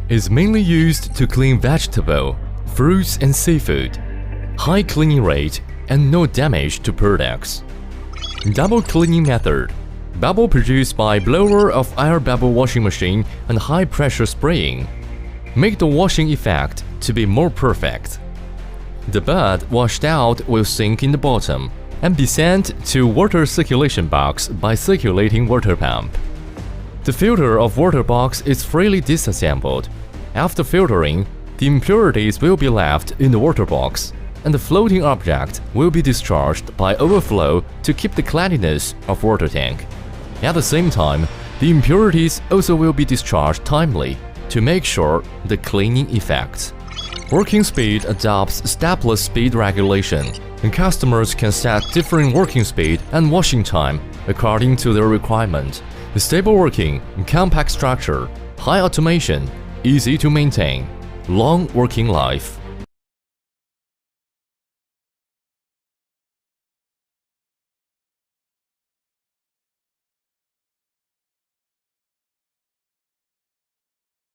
is mainly used to clean vegetable, fruits and seafood. High cleaning rate and no damage to products. Double cleaning method. Bubble produced by blower of air bubble washing machine and high pressure spraying. Make the washing effect to be more perfect. The bud washed out will sink in the bottom and be sent to water circulation box by circulating water pump. The filter of water box is freely disassembled. After filtering, the impurities will be left in the water box, and the floating object will be discharged by overflow to keep the cleanliness of water tank. At the same time, the impurities also will be discharged timely to make sure the cleaning effect. Working speed adopts stepless speed regulation, and customers can set different working speed and washing time according to their requirement. The stable working, compact structure, high automation, easy to maintain, long working life.